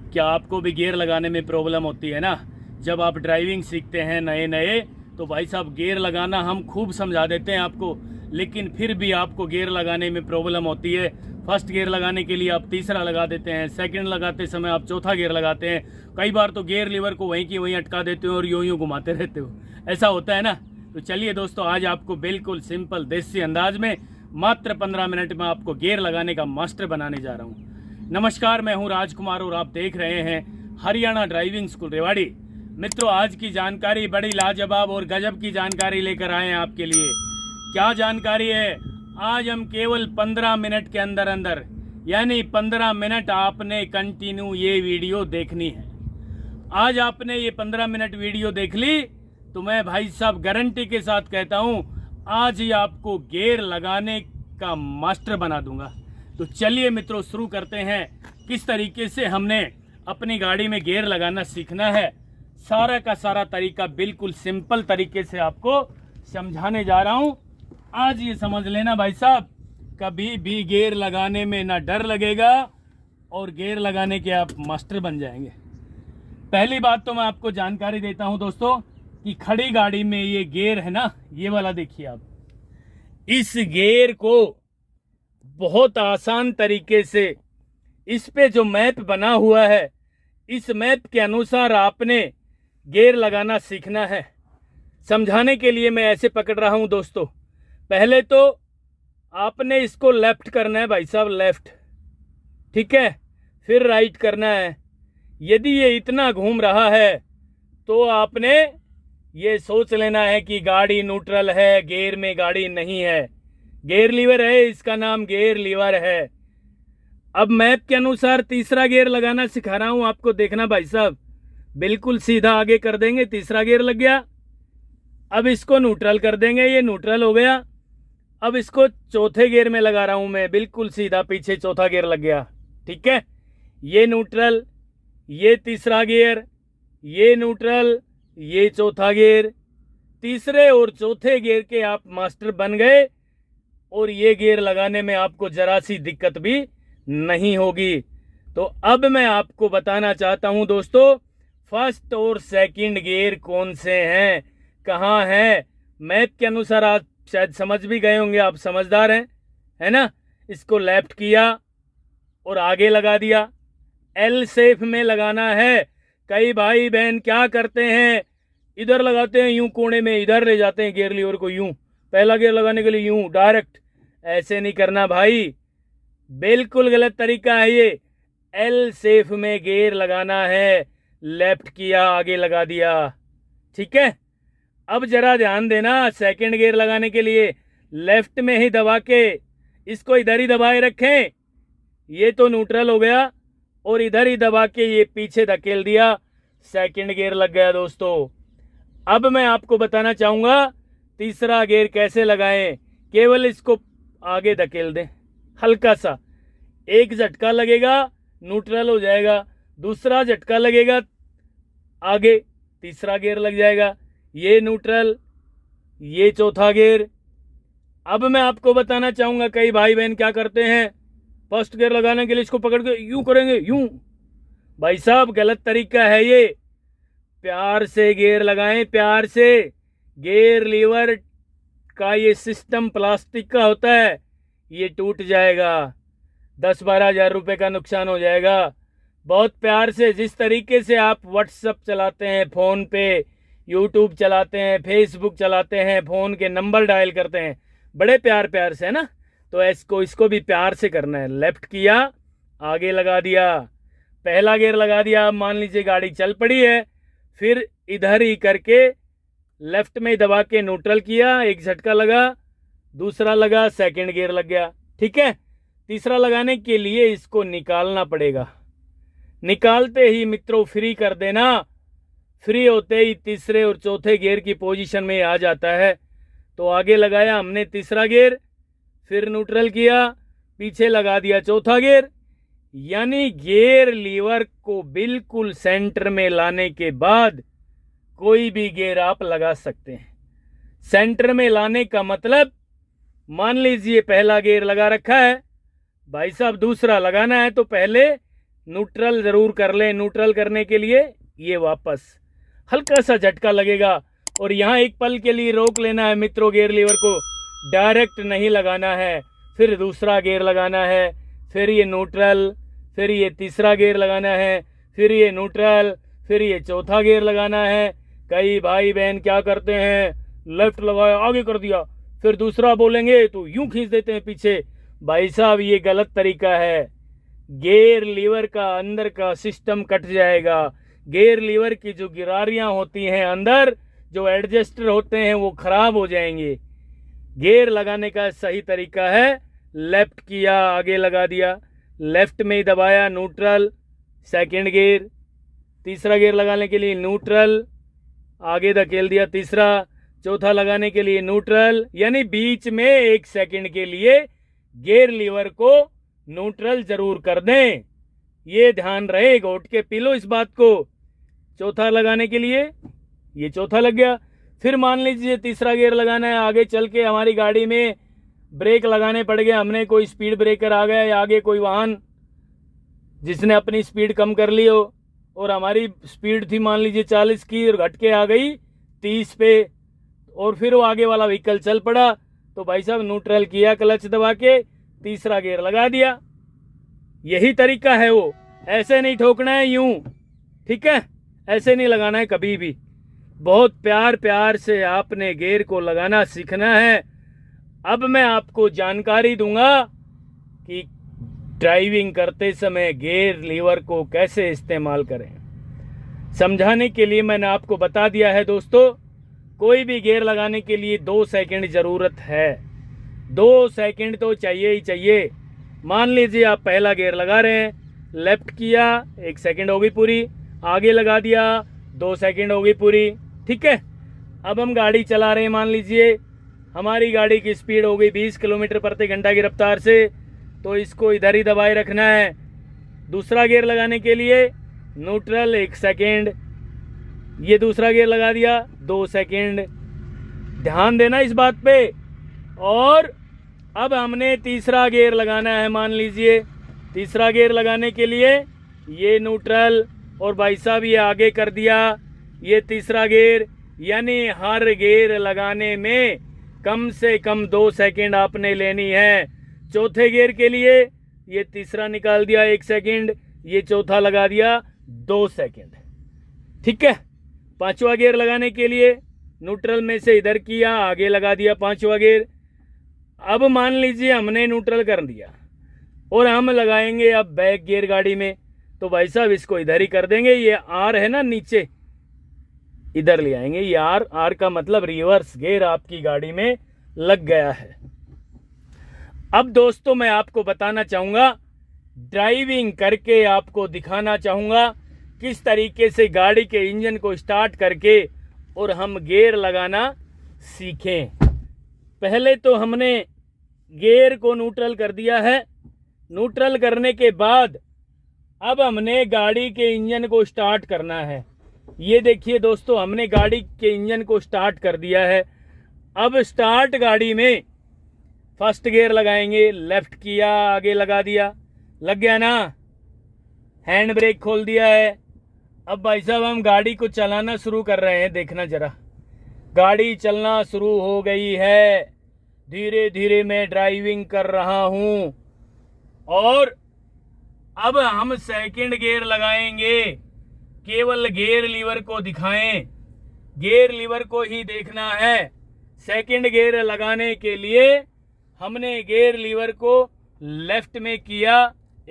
क्या आपको भी गियर लगाने में प्रॉब्लम होती है ना? जब आप ड्राइविंग सीखते हैं नए नए, तो भाई साहब गियर लगाना हम खूब समझा देते हैं आपको, लेकिन फिर भी आपको गियर लगाने में प्रॉब्लम होती है। फर्स्ट गियर लगाने के लिए आप तीसरा लगा देते हैं, सेकंड लगाते समय आप चौथा गियर लगाते हैं, कई बार तो गियर लीवर को वहीं की वहीं अटका देते हो और यूं यूं घुमाते रहते हो। ऐसा होता है ना? तो चलिए दोस्तों, आज आपको बिल्कुल सिंपल देसी अंदाज में मात्र 15 मिनट में आपको गियर लगाने का मास्टर बनाने जा रहा हूँ। नमस्कार, मैं हूँ राजकुमार और आप देख रहे हैं हरियाणा ड्राइविंग स्कूल रेवाड़ी। मित्रों, आज की जानकारी बड़ी लाजवाब और गजब की जानकारी लेकर आए हैं आपके लिए। क्या जानकारी है? आज हम केवल 15 मिनट के अंदर अंदर, यानी 15 मिनट आपने कंटिन्यू ये वीडियो देखनी है। आज आपने ये 15 मिनट वीडियो देख ली तो मैं भाई साहब गारंटी के साथ कहता हूँ, आज ही आपको गियर लगाने का मास्टर बना दूंगा। तो चलिए मित्रों, शुरू करते हैं किस तरीके से हमने अपनी गाड़ी में गियर लगाना सीखना है। सारा का सारा तरीका बिल्कुल सिंपल तरीके से आपको समझाने जा रहा हूं। आज ये समझ लेना भाई साहब, कभी भी गियर लगाने में ना डर लगेगा और गियर लगाने के आप मास्टर बन जाएंगे। पहली बात तो मैं आपको जानकारी देता हूं दोस्तों कि खड़ी गाड़ी में ये गियर है ना, ये वाला देखिए आप, इस गियर को बहुत आसान तरीके से इस पे जो मैप बना हुआ है, इस मैप के अनुसार आपने गियर लगाना सीखना है। समझाने के लिए मैं ऐसे पकड़ रहा हूं दोस्तों। पहले तो आपने इसको लेफ्ट करना है भाई साहब, लेफ्ट, ठीक है, फिर राइट करना है। यदि ये इतना घूम रहा है तो आपने ये सोच लेना है कि गाड़ी न्यूट्रल है, गियर में गाड़ी नहीं है, गियर लीवर है, इसका नाम गियर लीवर है। अब मैप के अनुसार तीसरा गियर लगाना सिखा रहा हूं आपको, देखना भाई साहब, बिल्कुल सीधा आगे कर देंगे, तीसरा गियर लग गया। अब इसको न्यूट्रल कर देंगे, ये न्यूट्रल हो गया। अब इसको चौथे गियर में लगा रहा हूं मैं, बिल्कुल सीधा, पीछे चौथा गियर लग गया, ठीक है। ये न्यूट्रल, ये तीसरा गियर, ये न्यूट्रल, ये चौथा गियर। तीसरे और चौथे गियर के आप मास्टर बन गए और ये गियर लगाने में आपको जरा सी दिक्कत भी नहीं होगी। तो अब मैं आपको बताना चाहता हूं दोस्तों, फर्स्ट और सेकंड गियर कौन से हैं, कहां हैं। मैप के अनुसार आप शायद समझ भी गए होंगे, आप समझदार हैं, है ना। इसको लेफ्ट किया और आगे लगा दिया, एल शेप में लगाना है। कई भाई बहन क्या करते हैं, इधर लगाते हैं यूं कोने में, इधर ले जाते हैं गियर लीवर को यूं, पहला गियर लगाने के लिए यूं डायरेक्ट। ऐसे नहीं करना भाई, बिल्कुल गलत तरीका है ये। एल शेप में गियर लगाना है, लेफ्ट किया, आगे लगा दिया, ठीक है। अब जरा ध्यान देना, सेकंड गियर लगाने के लिए लेफ्ट में ही दबा के इसको इधर ही दबाए रखें, ये तो न्यूट्रल हो गया, और इधर ही दबा के ये पीछे धकेल दिया, सेकंड गियर लग गया दोस्तों। अब मैं आपको बताना चाहूंगा तीसरा गियर कैसे लगाएं। केवल इसको आगे धकेल दें, हल्का सा, एक झटका लगेगा, न्यूट्रल हो जाएगा, दूसरा झटका लगेगा आगे, तीसरा गियर लग जाएगा, ये न्यूट्रल, ये चौथा गियर। अब मैं आपको बताना चाहूंगा, कई भाई बहन क्या करते हैं, फर्स्ट गियर लगाने के लिए इसको पकड़ के यूं करेंगे, यूं। भाई साहब गलत तरीका है ये। प्यार से गियर लगाएं, प्यार से। गियर लीवर का ये सिस्टम प्लास्टिक का होता है, ये टूट जाएगा, 10-12 हज़ार रुपये का नुकसान हो जाएगा। बहुत प्यार से, जिस तरीके से आप व्हाट्सएप चलाते हैं फ़ोन पे, यूट्यूब चलाते हैं, फेसबुक चलाते हैं, फ़ोन के नंबर डायल करते हैं, बड़े प्यार से, है ना। तो इसको भी प्यार से करना है। लेफ्ट किया, आगे लगा दिया, पहला गियर लगा दिया। अब मान लीजिए गाड़ी चल पड़ी है, फिर इधर ही करके लेफ्ट में दबा के न्यूट्रल किया, एक झटका लगा, दूसरा लगा, सेकंड गियर लग गया, ठीक है। तीसरा लगाने के लिए इसको निकालना पड़ेगा, निकालते ही मित्रों फ्री कर देना, फ्री होते ही तीसरे और चौथे गियर की पोजीशन में आ जाता है। तो आगे लगाया हमने तीसरा गियर, फिर न्यूट्रल किया, पीछे लगा दिया चौथा गियर। यानी गियर लीवर को बिल्कुल सेंटर में लाने के बाद कोई भी गियर आप लगा सकते हैं। सेंटर में लाने का मतलब, मान लीजिए पहला गियर लगा रखा है भाई साहब, दूसरा लगाना है तो पहले न्यूट्रल ज़रूर कर लें। न्यूट्रल करने के लिए ये वापस हल्का सा झटका लगेगा और यहाँ एक पल के लिए रोक लेना है मित्रों। गियर लीवर को डायरेक्ट नहीं लगाना है, फिर दूसरा गियर लगाना है, फिर ये न्यूट्रल, फिर ये तीसरा गियर लगाना है, फिर ये न्यूट्रल, फिर ये चौथा गियर लगाना है। कई भाई बहन क्या करते हैं, लेफ्ट लगाया आगे कर दिया, फिर दूसरा बोलेंगे तो यूं खींच देते हैं पीछे। भाई साहब ये गलत तरीका है। गियर लीवर का अंदर का सिस्टम कट जाएगा। गियर लीवर की जो गिरारियां होती हैं अंदर, जो एडजस्टर होते हैं वो खराब हो जाएंगे। गियर लगाने का सही तरीका है, लेफ्ट किया आगे लगा दिया, लेफ्ट में ही दबाया न्यूट्रल, सेकंड गियर, तीसरा गियर लगाने के लिए न्यूट्रल, आगे धकेल दिया तीसरा, चौथा लगाने के लिए न्यूट्रल, यानी बीच में 1 सेकंड के लिए गियर लीवर को न्यूट्रल जरूर कर दें। ये ध्यान रहे, घोट के पी लो इस बात को। चौथा लगाने के लिए ये चौथा लग गया। फिर मान लीजिए तीसरा गियर लगाना है, आगे चल के हमारी गाड़ी में ब्रेक लगाने पड़ गए, हमने कोई स्पीड ब्रेकर आ गया या आगे कोई वाहन जिसने अपनी स्पीड कम कर ली हो और हमारी स्पीड थी मान लीजिए 40 की और घट के आ गई 30 पे, और फिर वो आगे वाला व्हीकल चल पड़ा, तो भाई साहब न्यूट्रल किया क्लच दबा के, तीसरा गियर लगा दिया। यही तरीका है वो, ऐसे नहीं ठोकना है यूं, ठीक है, ऐसे नहीं लगाना है कभी भी। बहुत प्यार प्यार से आपने गियर को लगाना सीखना है। अब मैं आपको जानकारी दूंगा कि ड्राइविंग करते समय गियर लीवर को कैसे इस्तेमाल करें। समझाने के लिए मैंने आपको बता दिया है दोस्तों, कोई भी गियर लगाने के लिए 2 सेकंड ज़रूरत है। 2 सेकंड तो चाहिए ही चाहिए। मान लीजिए आप पहला गियर लगा रहे हैं, लेफ्ट किया 1 सेकंड हो गई पूरी, आगे लगा दिया 2 सेकंड हो गई पूरी, ठीक है। अब हम गाड़ी चला रहे हैं, मान लीजिए हमारी गाड़ी की स्पीड हो गई 20 किलोमीटर प्रति घंटा की रफ्तार से, तो इसको इधर ही दबाए रखना है। दूसरा गियर लगाने के लिए न्यूट्रल 1 सेकंड, ये दूसरा गियर लगा दिया 2 सेकंड, ध्यान देना इस बात पे। और अब हमने तीसरा गियर लगाना है, मान लीजिए तीसरा गियर लगाने के लिए ये न्यूट्रल और भाई साहब ये आगे कर दिया, ये तीसरा गियर, यानी हर गियर लगाने में कम से कम 2 सेकंड आपने लेनी है। चौथे गियर के लिए ये तीसरा निकाल दिया 1 सेकंड, ये चौथा लगा दिया 2 सेकंड, ठीक है। पांचवा गियर लगाने के लिए न्यूट्रल में से इधर किया, आगे लगा दिया पांचवा गियर। अब मान लीजिए हमने न्यूट्रल कर दिया और हम लगाएंगे अब बैक गियर गाड़ी में, तो भाई साहब इसको इधर ही कर देंगे। ये आर है ना नीचे, इधर ले आएंगे, ये आर का मतलब रिवर्स गियर आपकी गाड़ी में लग गया है। अब दोस्तों मैं आपको बताना चाहूँगा, ड्राइविंग करके आपको दिखाना चाहूँगा किस तरीके से गाड़ी के इंजन को स्टार्ट करके और हम गियर लगाना सीखें। पहले तो हमने गियर को न्यूट्रल कर दिया है। न्यूट्रल करने के बाद अब हमने गाड़ी के इंजन को स्टार्ट करना है। ये देखिए दोस्तों, हमने गाड़ी के इंजन को स्टार्ट कर दिया है। अब स्टार्ट गाड़ी में फर्स्ट गियर लगाएंगे, लेफ्ट किया आगे लगा दिया, लग गया ना, हैंड ब्रेक खोल दिया है। अब भाई साहब हम गाड़ी को चलाना शुरू कर रहे हैं, देखना जरा, गाड़ी चलना शुरू हो गई है। धीरे धीरे मैं ड्राइविंग कर रहा हूं और अब हम सेकंड गियर लगाएंगे। केवल गियर लीवर को दिखाएं, गियर लीवर को ही देखना है। सेकंड गियर लगाने के लिए हमने गियर लीवर को लेफ्ट में किया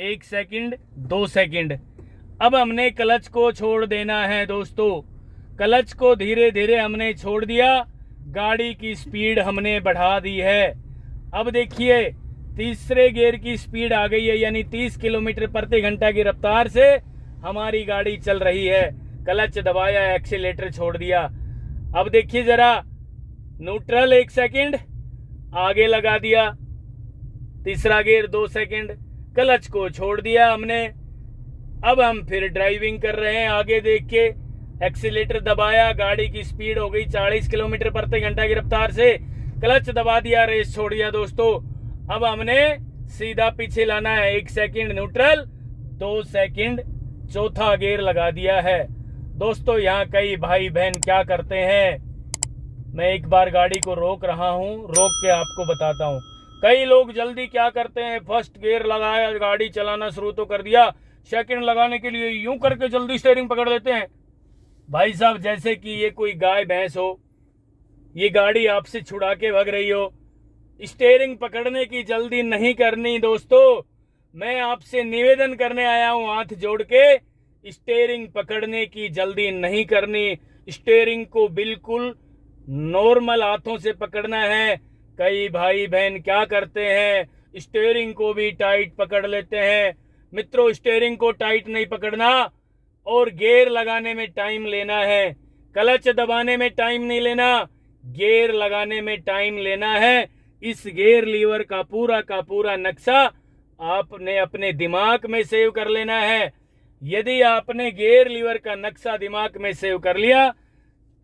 1 सेकंड 2 सेकंड। अब हमने क्लच को छोड़ देना है दोस्तों। क्लच को धीरे धीरे हमने छोड़ दिया, गाड़ी की स्पीड हमने बढ़ा दी है। अब देखिए तीसरे गियर की स्पीड आ गई है, यानी 30 किलोमीटर प्रति घंटा की रफ्तार से हमारी गाड़ी चल रही है। क्लच दबाया, एक्सीलेटर छोड़ दिया। अब देखिए जरा, न्यूट्रल 1 सेकंड, आगे लगा दिया, तीसरा गियर 2 सेकंड, क्लच को छोड़ दिया हमने। अब हम फिर ड्राइविंग कर रहे हैं, आगे देख के एक्सीलेटर दबाया, गाड़ी की स्पीड हो गई 40 किलोमीटर प्रति घंटा की रफ्तार से, क्लच दबा दिया, रेस छोड़ दिया दोस्तों। अब हमने सीधा पीछे लाना है, 1 सेकंड न्यूट्रल, 2 सेकंड चौथा गियर लगा दिया है। दोस्तों यहाँ कई भाई बहन क्या करते हैं, मैं एक बार गाड़ी को रोक रहा हूँ, रोक के आपको बताता हूँ। कई लोग जल्दी क्या करते हैं, फर्स्ट गियर लगाया, गाड़ी चलाना शुरू तो कर दिया, सेकंड लगाने के लिए यूं करके जल्दी स्टीयरिंग पकड़ लेते हैं। भाई साहब जैसे कि ये कोई गाय भैंस हो, ये गाड़ी आपसे छुड़ा के भाग रही हो। स्टीयरिंग पकड़ने की जल्दी नहीं करनी दोस्तों, मैं आपसे निवेदन करने आया हूं हाथ जोड़ के, स्टीयरिंग पकड़ने की जल्दी नहीं करनी। स्टीयरिंग को बिल्कुल नॉर्मल हाथों से पकड़ना है। कई भाई बहन क्या करते हैं, स्टीयरिंग को भी टाइट पकड़ लेते हैं। मित्रों स्टीयरिंग को टाइट नहीं पकड़ना और गियर लगाने में टाइम लेना है, क्लच दबाने में टाइम नहीं लेना, गियर लगाने में टाइम लेना है। इस गियर लीवर का पूरा नक्शा आपने अपने दिमाग में सेव कर लेना है। यदि आपने गियर लीवर का नक्शा दिमाग में सेव कर लिया,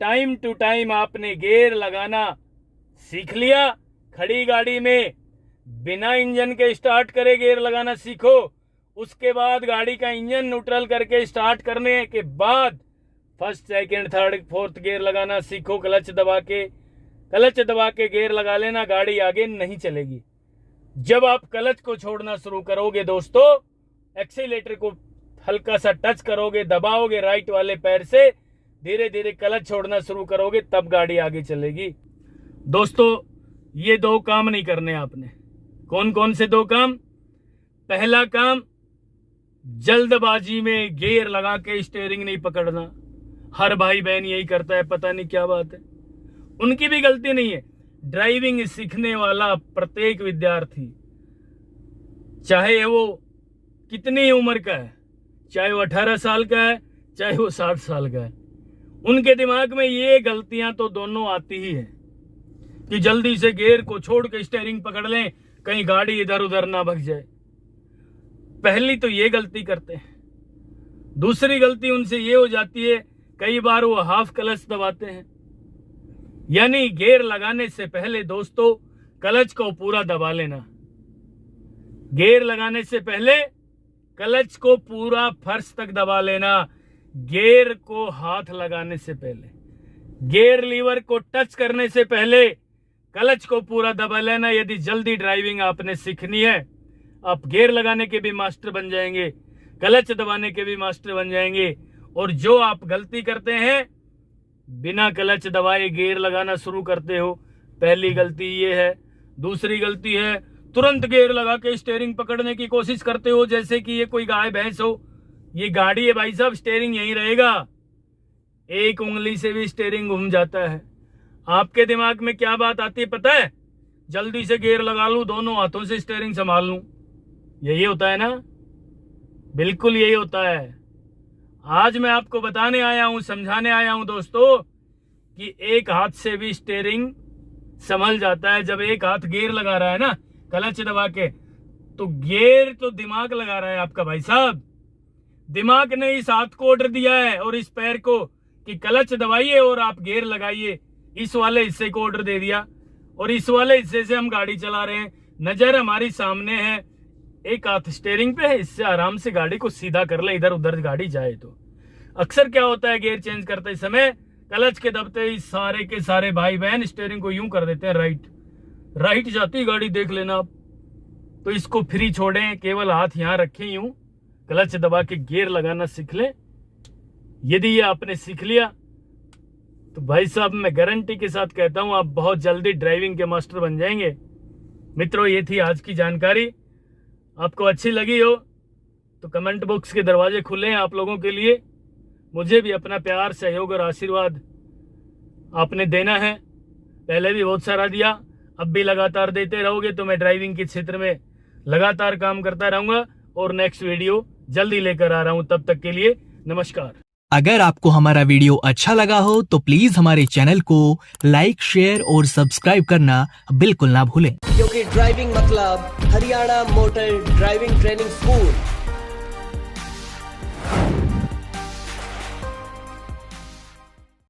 टाइम टू टाइम आपने गियर लगाना सीख लिया, खड़ी गाड़ी में बिना इंजन के स्टार्ट करे गियर लगाना सीखो। उसके बाद गाड़ी का इंजन न्यूट्रल करके स्टार्ट करने के बाद first second third fourth gear लगाना सीखो। क्लच दबा के गियर लगा लेना, गाड़ी आगे नहीं चलेगी। जब आप क्लच को छोड़ना शुरू करोगे दोस्तों, एक्सीलेटर को हल्का सा टच करोगे, दबाओगे राइट वाले पैर से, धीरे धीरे क्लच छोड़ना शुरू करोगे, तब गाड़ी आगे चलेगी। दोस्तों ये 2 काम नहीं करने आपने। कौन कौन से 2 काम? पहला काम, जल्दबाजी में गियर लगा के स्टीयरिंग नहीं पकड़ना। हर भाई बहन यही करता है, पता नहीं क्या बात है। उनकी भी गलती नहीं है। ड्राइविंग सीखने वाला प्रत्येक विद्यार्थी, चाहे वो कितनी उम्र का है, चाहे वो 18 साल का है, चाहे वो 60 साल का है, उनके दिमाग में ये गलतियां तो दोनों आती ही है कि जल्दी से गियर को छोड़ के स्टीयरिंग पकड़ लें, कहीं गाड़ी इधर उधर ना भग जाए। पहली तो ये गलती करते हैं। दूसरी गलती उनसे ये हो जाती है, कई बार वो हाफ क्लच दबाते हैं। यानी गियर लगाने से पहले दोस्तों क्लच को पूरा दबा लेना। गियर लगाने से पहले क्लच को पूरा फर्श तक दबा लेना। गियर को हाथ लगाने से पहले, गियर लीवर को टच करने से पहले क्लच को पूरा दबा लेना। यदि जल्दी ड्राइविंग आपने सीखनी है, आप गियर लगाने के भी मास्टर बन जाएंगे, क्लच दबाने के भी मास्टर बन जाएंगे। और जो आप गलती करते हैं, बिना क्लच दबाए गियर लगाना शुरू करते हो, पहली गलती ये है। दूसरी गलती है, तुरंत गियर लगा के स्टीयरिंग पकड़ने की कोशिश करते हो, जैसे कि ये कोई गाय भैंस हो। ये गाड़ी है भाई साहब, स्टीयरिंग यहीं रहेगा, एक उंगली से भी स्टीयरिंग घूम जाता है। आपके दिमाग में क्या बात आती है पता है? जल्दी से गियर लगा लूं, दोनों हाथों से स्टीयरिंग संभाल लूं, यही होता है ना? बिल्कुल यही होता है। आज मैं आपको बताने आया हूं, समझाने आया हूं दोस्तों, कि एक हाथ से भी स्टीयरिंग संभल जाता है। जब एक हाथ गियर लगा रहा है ना क्लच दबा के, तो गियर तो दिमाग लगा रहा है आपका भाई साहब। दिमाग ने इस हाथ को ऑर्डर दिया है और इस पैर को कि क्लच दबाइए और आप गियर लगाइए। इस वाले हिस्से को ऑर्डर दे दिया और इस वाले हिस्से से हम गाड़ी चला रहे हैं। नजर हमारी सामने है, एक हाथ स्टीयरिंग पे है, इससे आराम से गाड़ी को सीधा कर ले, इधर उधर गाड़ी जाए तो। अक्सर क्या होता है, गियर चेंज करते समय क्लच के दबते ही सारे के सारे भाई बहन स्टीयरिंग को यूं कर देते हैं राइट जाती गाड़ी, देख लेना आप। तो इसको फ्री छोड़ें, केवल हाथ यहां रखें, यूं क्लच दबा के गियर लगाना सीख लें। यदि ये आपने सीख लिया तो भाई साहब मैं गारंटी के साथ कहता हूं, आप बहुत जल्दी ड्राइविंग के मास्टर बन जाएंगे। मित्रों ये थी आज की जानकारी, आपको अच्छी लगी हो तो कमेंट बॉक्स के दरवाजे खुले हैं आप लोगों के लिए। मुझे भी अपना प्यार, सहयोग और आशीर्वाद आपने देना है, पहले भी बहुत सारा दिया, अब भी लगातार देते रहोगे तो मैं ड्राइविंग के क्षेत्र में लगातार काम करता रहूंगा और नेक्स्ट वीडियो जल्दी लेकर आ रहा हूं। तब तक के लिए नमस्कार। अगर आपको हमारा वीडियो अच्छा लगा हो तो प्लीज हमारे चैनल को लाइक, शेयर और सब्सक्राइब करना बिल्कुल ना भूलें, क्योंकि ड्राइविंग मतलब Haryana motor driving training school.